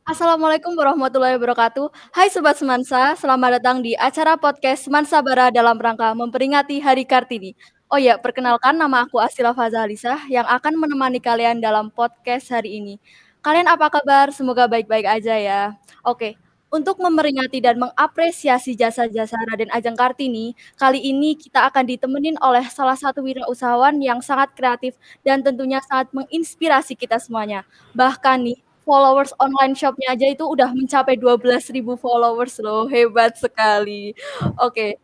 Assalamualaikum warahmatullahi wabarakatuh. Hai Sobat Semansa, selamat datang di acara podcast Semansa Bara dalam rangka memperingati Hari Kartini. Oh ya, perkenalkan nama aku Asila Fazalisah yang akan menemani kalian dalam podcast hari ini. Kalian apa kabar? Semoga baik-baik aja ya. Oke, untuk memperingati dan mengapresiasi jasa-jasa Raden Ajeng Kartini, kali ini kita akan ditemenin oleh salah satu wirausahawan yang sangat kreatif dan tentunya sangat menginspirasi kita semuanya. Bahkan nih, followers online shop-nya aja itu udah mencapai 12.000 followers loh, hebat sekali. Oke,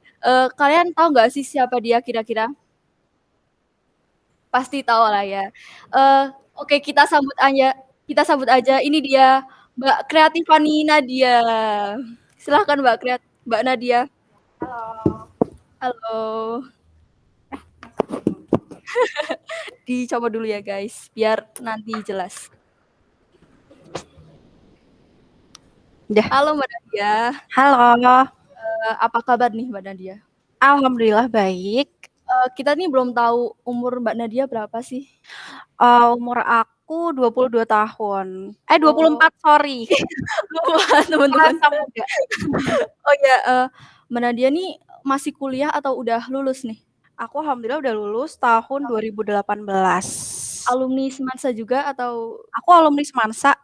kalian tahu nggak sih siapa dia kira-kira? Pasti tahu lah ya. Oke, kita sambut aja, ini dia Mbak Kreatifani Nadia. Silahkan Mbak Nadia. Halo. Dicoba dulu ya guys, biar nanti jelas. Udah. Halo Mbak Nadia. Halo. Apa kabar nih Mbak Nadia? Alhamdulillah baik. Kita nih belum tahu umur Mbak Nadia berapa sih? Umur aku 22 tahun. 24, Oh, sorry. lupa teman-teman. Merasa muda. Oh ya, Mbak Nadia nih masih kuliah atau udah lulus nih? Aku alhamdulillah udah lulus tahun 2018. Alumni Semansa juga atau Aku alumni Semansa.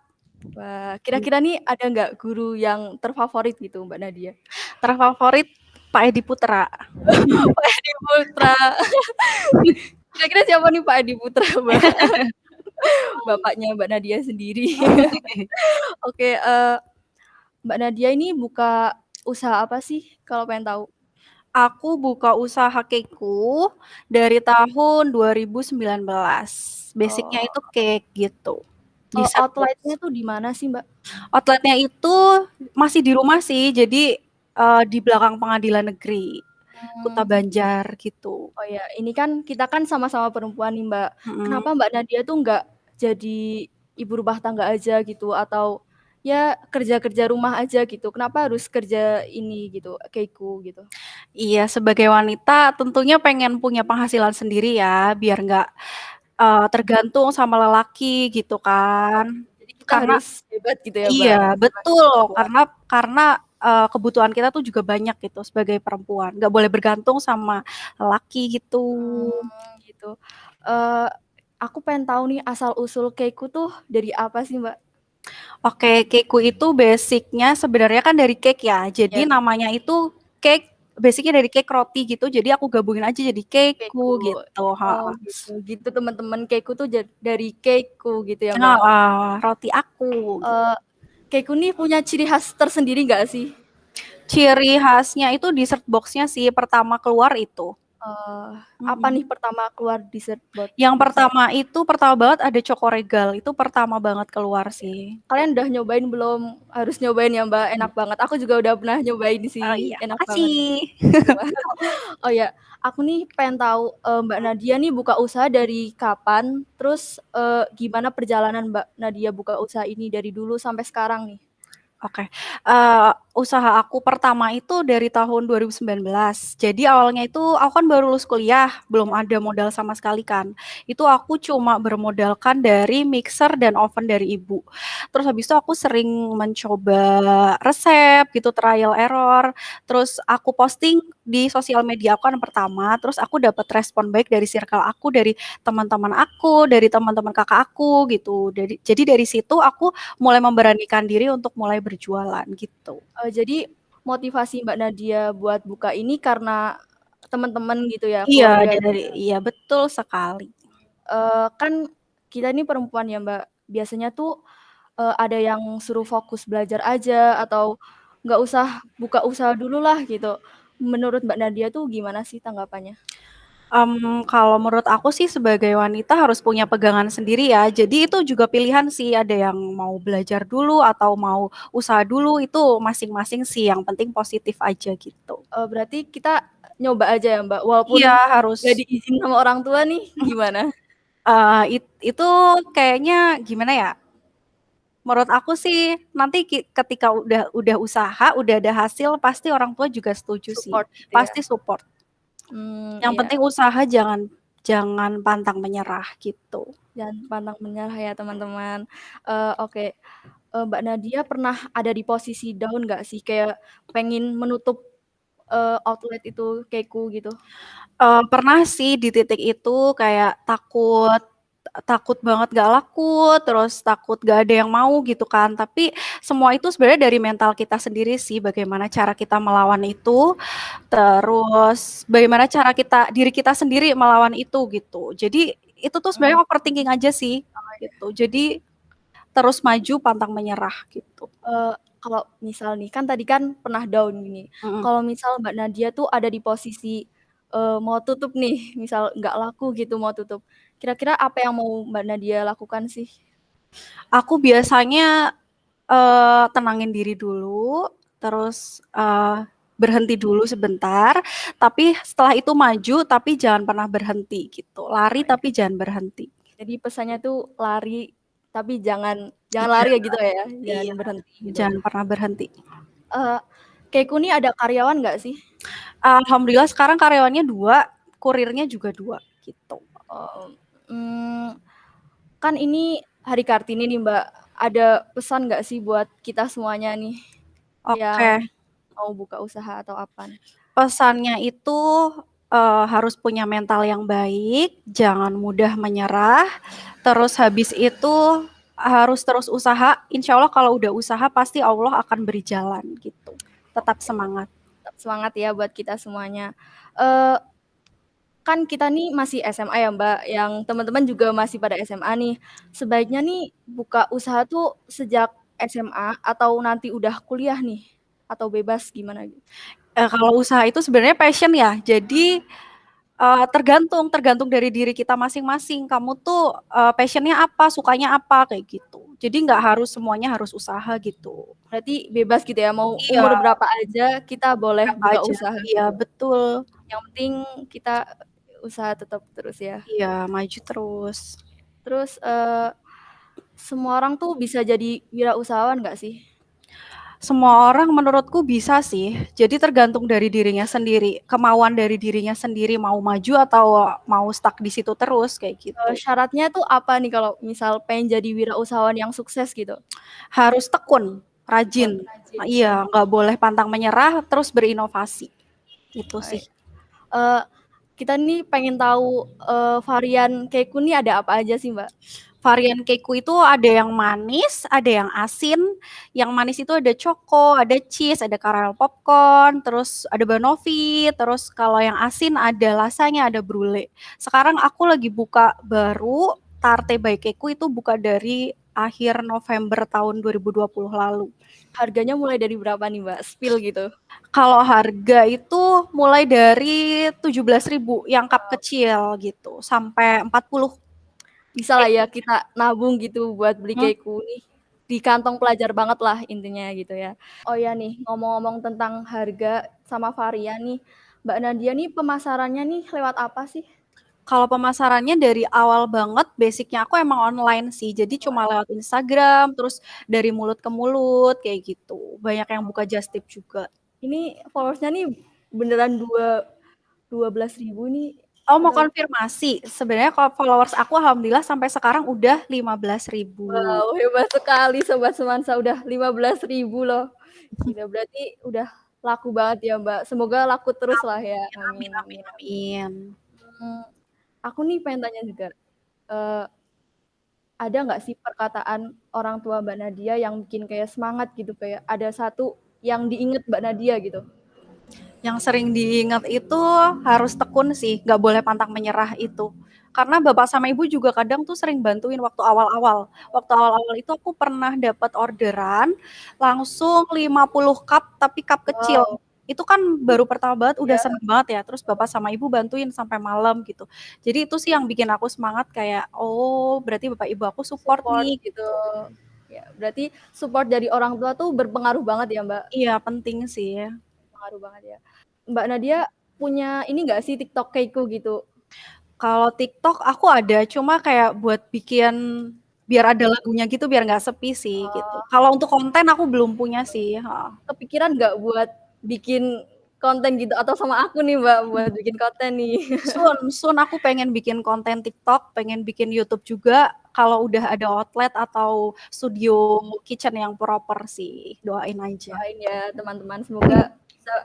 wah, kira-kira nih ada nggak guru yang terfavorit gitu Mbak Nadia? Terfavorit Pak Edi Putra. Pak Edi Putra. Kira-kira siapa nih Pak Edi Putra, Mbak? Bapaknya Mbak Nadia sendiri. Oke, Mbak Nadia ini buka usaha apa sih kalau pengen tahu? Aku buka usaha keku dari tahun 2019. Basicnya itu Oh, cake gitu. Di set outletnya box. tuh di mana sih, Mbak? Outletnya itu masih di rumah sih, jadi di belakang pengadilan negeri Kuta Mmm. Banjar gitu. Oh ya, ini kan kita kan sama-sama perempuan nih, Mbak. Mhm. Kenapa Mbak Nadia tuh nggak jadi ibu rumah tangga aja gitu, atau ya kerja-kerja rumah aja gitu? Kenapa harus kerja ini gitu, keiko gitu? Iya, sebagai wanita tentunya pengen punya penghasilan sendiri ya, biar nggak, tergantung sama lelaki gitu kan. Jadi kita Karena harus hebat gitu ya, Mbak, iya, sebagai betul, perempuan. karena, kebutuhan kita tuh juga banyak gitu sebagai perempuan, nggak boleh bergantung sama lelaki gitu. Gitu. Eee, aku pengen tahu nih asal-usul keiko tuh dari apa sih, Mbak? Oke, keku itu basic-nya sebenarnya kan dari cake ya. Ya, Jadi namanya itu cake, basic-nya dari cake roti gitu. Jadi aku gabungin aja jadi keiko. keku gitu, Oh heeh. gitu. Gitu teman-teman, keiko tuh dari keiko gitu ya, Mbak? Heeh, roti aku gitu. Eee, keiko nih punya ciri khas tersendiri nggak sih? Ciri khasnya itu dessert box-nya sih pertama keluar itu. Apa nih Mhm. pertama keluar dessert Yang box-nya? pertama banget ada Choco Regal, itu pertama banget keluar sih. Kalian udah nyobain belum? Harus nyobain ya, Mbak, enak banget. Aku juga udah pernah nyobain Oh sih, iya, enak banget. makasih. Oh ya, aku nih pengen tahu, Mbak Nadia nih buka usaha dari kapan? Terus, gimana perjalanan Mbak Nadia buka usaha ini dari dulu sampai sekarang nih? Oke, usaha aku pertama itu dari tahun 2019. Jadi awalnya itu aku kan baru lulus kuliah, belum ada modal sama sekali kan. Itu aku cuma bermodalkan dari mixer dan oven dari ibu. Terus habis itu aku sering mencoba resep gitu, trial error. Terus aku posting di sosial media aku kan pertama, terus aku dapat respon baik dari circle aku, dari teman-teman aku, dari teman-teman kakak aku gitu. Jadi dari situ aku mulai memberanikan diri untuk mulai berjualan gitu. Jadi motivasi Mbak Nadia buat buka ini karena teman-teman gitu ya, Iya, keluarga iya betul sekali. kan kita ini perempuan ya, Mbak, biasanya tuh, ada yang suruh fokus belajar aja atau nggak usah buka usaha dulu lah gitu. Menurut Mbak Nadia tuh gimana sih tanggapannya? Kalau menurut aku sih sebagai wanita harus punya pegangan sendiri ya. Jadi itu juga pilihan sih, ada yang mau belajar dulu atau mau usaha dulu, itu masing-masing sih, yang penting positif aja gitu. Berarti kita nyoba aja ya, Mbak, walaupun Iya harus, nggak diizin sama orang tua nih, gimana? itu kayaknya gimana ya, menurut aku sih nanti ketika udah usaha, udah ada hasil, pasti orang tua juga setuju sih, Support gitu ya? pasti support. Yang Iya, penting usaha jangan jangan pantang menyerah gitu. jangan pantang menyerah ya teman-teman. Oke, Mbak Nadia pernah ada di posisi down nggak sih? Kayak pengen menutup, outlet itu Keiko gitu? Pernah sih di titik itu kayak takut takut banget gak laku, terus takut gak ada yang mau gitu kan. Tapi semua itu sebenarnya dari mental kita sendiri sih, bagaimana cara kita melawan itu, terus bagaimana cara diri kita sendiri melawan itu gitu. Jadi itu tuh Mhm. sebenarnya overthinking aja sih Oh iya. gitu. Jadi terus maju pantang menyerah gitu. Kalau misal nih, kan tadi kan pernah down gini, Mhm. kalau misal Mbak Nadia tuh ada di posisi, mau tutup nih, misal nggak laku gitu mau tutup, kira-kira apa yang mau Mbak Nadia lakukan sih? Aku biasanya, tenangin diri dulu, terus, berhenti dulu sebentar, tapi setelah itu maju, tapi jangan pernah berhenti gitu. Lari Oh iya. tapi jangan berhenti. Jadi pesannya tuh lari, tapi jangan jangan Iya lari ya gitu ya, jangan iya, berhenti gitu. jangan pernah berhenti. Eee, Keiko nih ada karyawan nggak sih? Alhamdulillah sekarang karyawannya 2, kurirnya juga 2 gitu. Oh, mmm, kan ini Hari Kartini nih Mbak, ada pesan nggak sih buat kita semuanya nih, Oke, yang mau buka usaha atau apa nih? pesannya itu, harus punya mental yang baik, jangan mudah menyerah, terus habis itu harus terus usaha, insya Allah kalau udah usaha pasti Allah akan beri jalan gitu. Tetap Oke, semangat. tetap semangat ya buat kita semuanya. Eee, kan kita nih masih SMA ya Mbak, yang teman-teman juga masih pada SMA nih. Sebaiknya nih buka usaha tuh sejak SMA atau nanti udah kuliah nih? Atau bebas gimana gitu? Kalau usaha itu sebenarnya passion ya, jadi tergantung tergantung dari diri kita masing-masing. Kamu tuh, passion-nya apa, sukanya apa, kayak gitu. Jadi nggak harus semuanya harus usaha gitu. Berarti bebas gitu ya, mau Iya, umur berapa aja kita boleh apa buka aja. usaha Iya, gitu. betul. Yang penting kita usaha tetap terus ya. Iya, maju terus. Terus, semua orang tuh bisa jadi wirausahawan nggak sih? Semua orang menurutku bisa sih. Jadi tergantung dari dirinya sendiri, kemauan dari dirinya sendiri mau maju atau mau stuck di situ terus kayak gitu. Syaratnya tuh apa nih kalau misal pengen jadi wirausahawan yang sukses gitu? Harus tekun, Tekun, rajin. rajin. Iya, nggak boleh pantang menyerah, terus berinovasi. Itu sih. Baik. Eee, kita nih pengen tahu, varian keku nih ada apa aja sih, Mbak? Varian keku itu ada yang manis, ada yang asin. Yang manis itu ada choco, ada cheese, ada caramel popcorn, terus ada banoffee, terus kalau yang asin ada lasanya, ada brulee. Sekarang aku lagi buka baru Tarte by Keku itu buka dari akhir November tahun 2020 lalu. Harganya mulai dari berapa nih, Mbak? Spill gitu. Kalau harga itu mulai dari 17.000 yang cup kecil gitu, sampai 40 Bisalah ya kita nabung gitu buat beli Mhm. keku nih, di kantong pelajar banget lah intinya gitu ya. Oh ya nih, ngomong-ngomong tentang harga sama varian nih, Mbak Nadia nih pemasarannya nih lewat apa sih? Kalau pemasarannya dari awal banget basic-nya aku emang online sih, jadi cuma lewat Instagram, terus dari mulut ke mulut kayak gitu. Banyak yang buka just tip juga. Ini followers-nya nih beneran 12.000 nih Oh, mau atau konfirmasi, sebenarnya kalau followers aku alhamdulillah sampai sekarang udah 15.000. wow, hebat sekali Sobat Semansa udah 15.000 loh. Gila, berarti udah laku banget ya, Mbak. Semoga laku terus lah ya. Amin amin Amin amin amin amin. amin. Mmm, aku nih pengen tanya juga, eee, ada nggak sih perkataan orang tua Mbak Nadia yang bikin kayak semangat gitu, kayak ada satu yang diinget Mbak Nadia gitu? Yang sering diingat itu harus tekun sih, nggak boleh pantang menyerah itu. Karena bapak sama ibu juga kadang tuh sering bantuin waktu awal-awal. Waktu awal-awal itu aku pernah dapat orderan langsung 50 cup tapi cup kecil. Wow, Itu kan baru pertama banget udah iya, seneng banget ya, terus bapak sama ibu bantuin sampai malam gitu. Jadi itu sih yang bikin aku semangat kayak, "Oh, berarti bapak ibu aku support support nih," gitu. gitu. Ya, berarti support dari orang tua tuh berpengaruh banget ya, Mbak? Iya, penting sih. Pengaruh banget ya. Mbak Nadia punya ini nggak sih TikTok Keiko gitu? Kalau TikTok aku ada, cuma kayak buat bikin biar ada lagunya gitu, biar nggak sepi sih, gitu. Eee, Kalau untuk konten aku belum punya sih, heeh. kepikiran nggak buat bikin konten gitu atau sama aku nih, Mbak, buat bikin konten nih? Soon soon aku pengen bikin konten TikTok, pengen bikin YouTube juga, kalau udah ada outlet atau studio kitchen yang proper sih, doain aja. Doain ya teman-teman, semoga bisa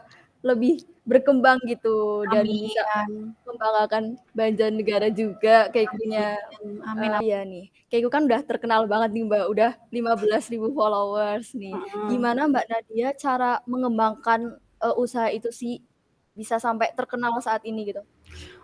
lebih berkembang gitu dan bisa Amin. membanggakan Banjarnegara juga Keikunya. Amin amin amin. Iya nih, Keiku kan udah terkenal banget nih Mbak, udah 15.000 followers nih. Mhm. Gimana Mbak Nadia cara mengembangkan, usaha itu sih bisa sampai terkenal saat ini gitu?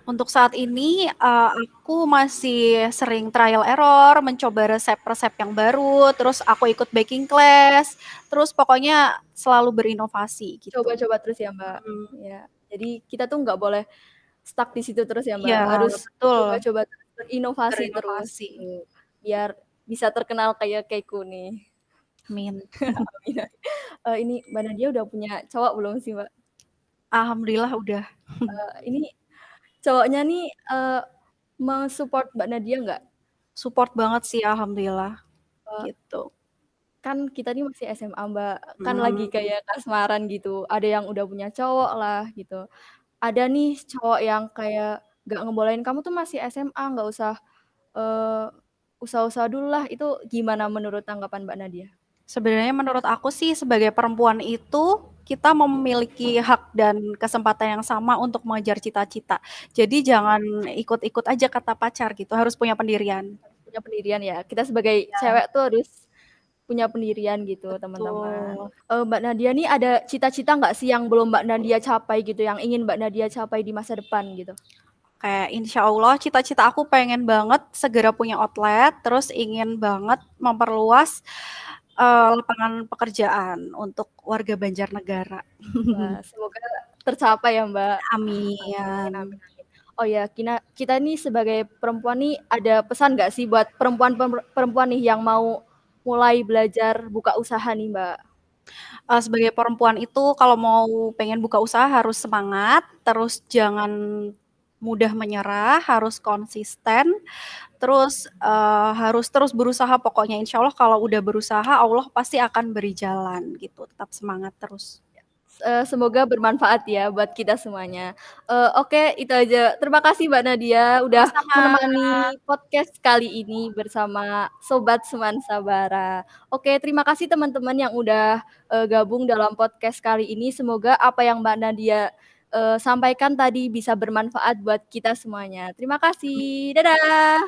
Untuk saat ini, aku masih sering trial error, mencoba resep-resep yang baru, terus aku ikut baking class, terus pokoknya selalu berinovasi gitu. Coba-coba terus ya Mbak, Mhm. ya. Jadi kita tuh nggak boleh stuck di situ terus ya Mbak, Iya, harus betul, coba-coba terus, berinovasi terus berinovasi. gitu, biar bisa terkenal kayak Keiku nih. Amin. Amin amin. Ini Mbak Nadia udah punya cowok belum sih Mbak? Alhamdulillah udah. Ini cowoknya nih, me-support Mbak Nadia nggak? Support banget sih alhamdulillah, Eee, gitu. kan kita nih masih SMA Mbak, kan lagi Mhm. kayak kasmaran gitu, ada yang udah punya cowok lah gitu. Ada nih cowok yang kayak nggak ngebolehin, "Kamu tuh masih SMA, nggak usah, eee, usaha-usaha dulu lah." Itu gimana menurut tanggapan Mbak Nadia? Sebenarnya menurut aku sih sebagai perempuan itu, kita memiliki hak dan kesempatan yang sama untuk mengejar cita-cita. Jadi jangan ikut-ikut aja kata pacar gitu, harus punya pendirian. Punya pendirian ya, kita sebagai Iya, cewek tuh harus punya pendirian gitu teman-teman. betul. Mbak Nadia nih ada cita-cita nggak sih yang belum Mbak Nadia capai gitu, yang ingin Mbak Nadia capai di masa depan gitu? Kayak insya Allah cita-cita aku pengen banget segera punya outlet, terus ingin banget memperluas, lapangan pekerjaan untuk warga Banjarnegara. Wah, semoga tercapai ya Mbak. Amin amin Amin. amin. Oh ya, kita nih sebagai perempuan nih ada pesan nggak sih buat perempuan nih yang mau mulai belajar buka usaha nih Mbak? Sebagai perempuan itu kalau mau pengen buka usaha harus semangat, terus jangan mudah menyerah, harus konsisten, terus, harus terus berusaha pokoknya insya Allah kalau udah berusaha Allah pasti akan beri jalan gitu, tetap semangat terus. Semoga bermanfaat ya buat kita semuanya. Oke itu aja. Terima kasih Mbak Nadia udah Sama-sama, menemani podcast kali ini bersama Sobat Semansabara. Oke terima kasih teman-teman yang udah, gabung dalam podcast kali ini. Semoga apa yang Mbak Nadia, sampaikan tadi bisa bermanfaat buat kita semuanya. Terima kasih, dadah.